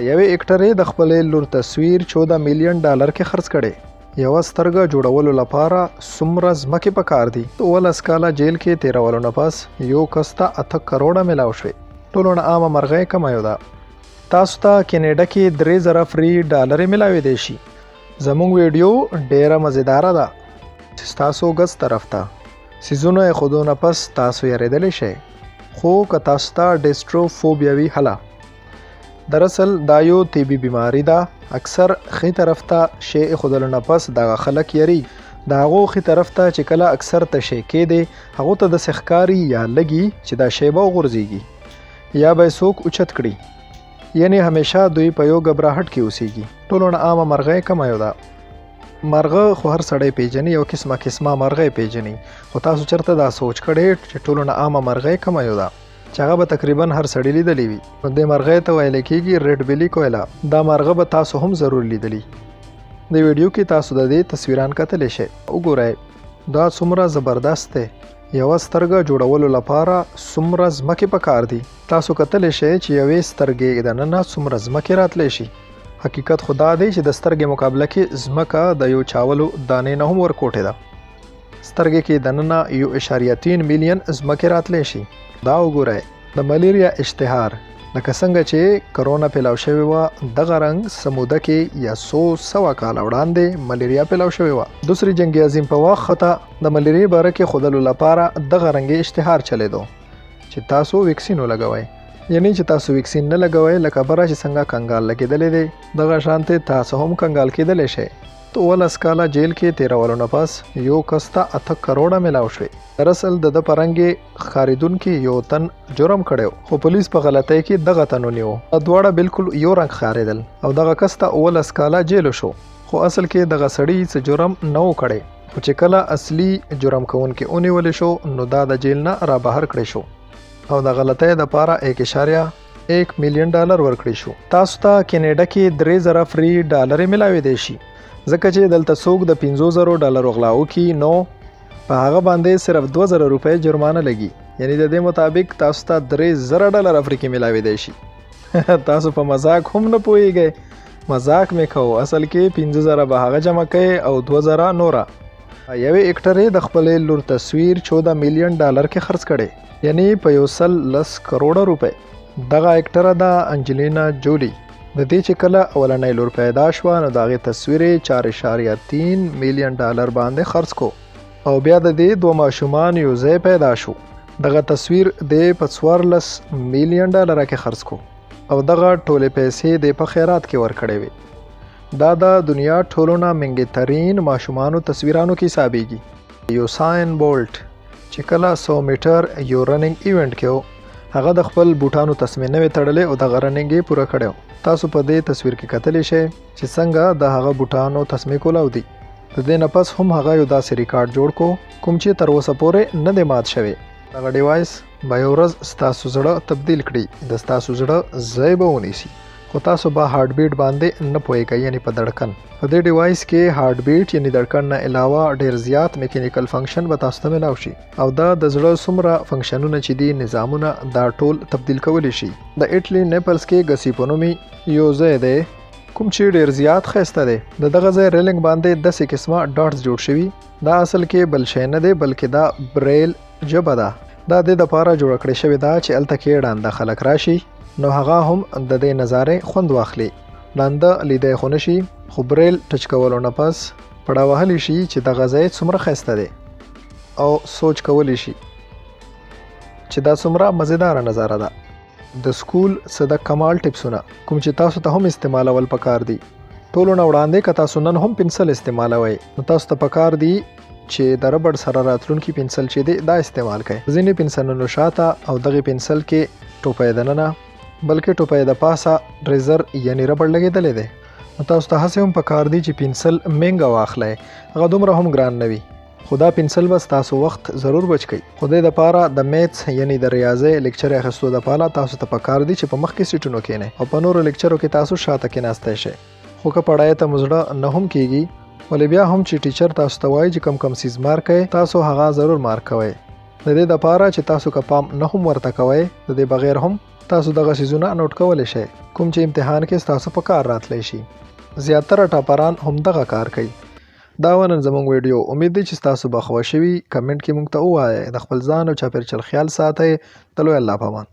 یوې اکټرې د خپلې لور تصویر 14 میلیون ډالر کې خرڅ کړي. یوه سترګه جوړولو لپاره څومره ځمکې پکار دي؟ 12 کاله جیل کې تیرولو نه پس یو کس ته 8 کروڑه ملاو شوې. ټولو نه عامه مرغۍ کومه یو ده؟ تاسو ته کینیډا کې 3000 فری ډالرې ملاوېدی شي. زموږ ویډیو ډیره مزیداره ده چې ستاسو ګس طرف ته سیزونه ایښودو نه پس تاسو یریدلی شئ، خو که تاسو ته ډیسټروفوبیا وي هله. دراصل دا یو طبي بیماری ده. اکثر ښي طرف ته شی ایښودلو نه پس دغه خلک یری د هغو ښي طرف ته چې کله اکثر ته شی کېدی هغو ته داسې ښکاري یا لګي چې دا شی به وغورځېږي یا به یې څوک اوچت کړي، یعنې همیشه دوی په یو ګبراهټ کې اوسیږي. ټولو نه عامه مرغۍ کومه یو ده؟ مرغه خو هر سړی پیژني، یو قسمه مرغۍ پیژني، خو تاسو چېرته دا سوچ کړی چې ټولو نه عامه مرغۍ کومه یو ده چې هغه به تقریبا هر سړی لیدلی وي؟ نو دې مرغۍ ته ویل کېږي ریډ بیلي کویلا. دا مرغه به تاسو هم ضرور لیدلی. د ویډیو کې تاسو د دې تصویران کتلی شئ. وګورئ دا څومره زبردست دی. یوه سترګه جوړولو لپاره څومره ځمکې پکار دي. تاسو کتلی شئ چې یوې سترګې دننه څومره ځمکې راتلی شي. حقیقت خو دا دی چې د سترګې مقابله کې ځمکه د یو چاولو دانې نه هم ورکوټې ده. سترګې کې دننه 1.3 میلیون ځمکې راتلی شي. دا وګورئ د ملیریا اشتهار لکه څنګه چې کرونا پیلاو شوې وه دغه رنګ سموده کې یا 100 کاله وړاندې ملیریا پیلاو شوې وه. دوسری جنګ عظیم په وخت ته د ملیریا باره کې ښودلو لپاره دغه رنګې اشتهار چلیدو چې تاسو ویکسین ولګوئ. یعنی چې تاسو ویکسین نه لګوئ لکه بره چې څنګه کنګال لګېدلی دی دغه شانتې تاسو هم کنګال کېدلی شئ. 12 کاله جیل کې تیرولو نه پس یو کس ته 8 کروڑه ملاو شوې. دراصل د ده په رنګې ښکارېدونکي یو تن جرم کړی خو پولیس په غلطۍ کې دغه تن ونیو. دواړه بالکل یو رنګ ښکارېدل او دغه کس ته 19 کاله جیلو شو، خو اصل کې دغه سړي څه جرم نه و کړی. خو چې کله اصلي جرم کوونکی ونیولی شو نو دا د جیل نه را بهر کړی شو او د غلطۍ دپاره 1.1 میلیون ډالر ورکړی شو. تاسو ته کینیډا کې 3000 فری ډالرې ملاوېدی شي ځکه چې دلته څوک د 500 ډالرو غلا وکړي نو په هغه باندې صرف 2000 روپۍ جرمانه لګي. یعنی د دې مطابق تاسو ته 3000 ډالر افریقي ملاوېدی شي. تاسو په مذاق هم نه پوهیږئ. مذاق مې کوو، اصل کې 5000 به هغه جمع کوي او 2000 نوره. یوې اکټرې د خپلې لور تصویر 14 میلیون ډالر کې خرڅ کړي، یعنی په 110 کروڑه روپۍ. دغه اکټره ده انجلینا جولی. د دې چې کله اولنۍ لور پیدا شوه نو د هغې تصویر 4.3 میلیون ډالر باندې خرڅ کو او بیا د دې 2 ماشومان یو ځای پیدا شو. دغه تصویر د په 14 میلیون ډالره کې خرڅ کو او دغه ټولې پیسې د په خیرات کې ورکړې وې. دا د دنیا ټولو نه مهنګې ترین ماشومانو تصویرانو کې حسابېږي. یوساین بولټ چې کله 100 میټر یو رننګ ایونټ کې و هغه د خپل بوټانو تسمې نه وې تړلې او دغه رننګ یې پوره کړی و. تاسو په دې تصویر کې کتلی شئ چې څنګه د هغه بوټانو تسمې کولاو دي. د دې نه پس هم هغه یو داسې ریکارډ جوړ کو کوم چې تر اوسه پورې نه دی مات شوی. دغه ډیوایس به یو ورځ ستاسو زړه تبدیل کړي، د ستاسو زړه ځای به ونیسي، خو تاسو به هارت بیټ باندې نه پوهیږئ، یعنی په دړکن. په دې ډیوایس کې هارت بیټ یعنی دړکن نه علاوه ډیر زیات میکانیکل فنکشن به تاسو ته ملاو شي او دا د زړه څومره فنکشنونه چې دي نظامونه دا ټول تبدیل کولی شي. د ایټلی نیپلز کې ګسی په نومې یو ځای دی کوم چې ډیر زیات ښایسته دی. د دغه ځای ریلنګ باندې داسې قسمه ډاټس جوړ شوي. دا اصل کې بل شی نه دی بلکې دا بریل ژبه ده. دا د دې دپاره جوړه کړې شوې ده چې هلته کې ړانده خلک راشي نو هغه هم د دې نظارې خوند واخلي. ړانده لیدی خو نشي خو بریل ټچ کولو نه پس پړه وهلی شي چې دغه ځای څومره ښایسته دی او سوچ کولی شي چې دا څومره مزیداره نظاره ده. د سکول څه د کمال ټپسونه کوم چې تاسو ته هم استعمالول پکار دي. ټولو نه وړاندې که تاسو نن هم پنسل استعمالوئ نو تاسو ته پکار دي چې د ربړ سره راتلونکي پنسل چې دی دا استعمال کړئ. ځینې پنسلونو شاته او دغې پنسل کې ټوپۍ دننه بلکې ټوپۍ د پاسه ریزر یعنی ربړ لګېدلی دی. نو تاسو ته هسې هم پکار دي چې پنسل مهنګه واخلئ، هغه دومره هم ګران نه وي، خو دا پنسل به ستاسو وخت ضرور بچ کوي. خو دې دپاره د میتس یعنی د ریاضۍ لیکچر اخیستو دپاره تاسو ته پکار دي چې په مخکې سیټونو کښېنئ او په نورو لیکچرو کې تاسو شاته کښېناستی شئ. خو که پړای ته مو زړه نه هم کېږي ولې بیا هم چې ټیچر تاسو ته وایي چې کم څیز مارک کوئ تاسو هغه ضرور مارک کوئ. د دې دپاره چې تاسو که پام نه هم ورته کوئ د دې بغیر هم تاسو دغه سیزونه نوٹ کولی شئ کوم چې امتحان کې تاسو په کار راتلی شي. زیاتره ټاپران هم دغه کار کوي. دا و نن زموږ ویډیو. امید دی چې تاسو به خوښ شوي. کمنټ کې موږ ته ووایئ. د خپل ځان او چاپېریال خیال ساتئ. د لوی الله په امان.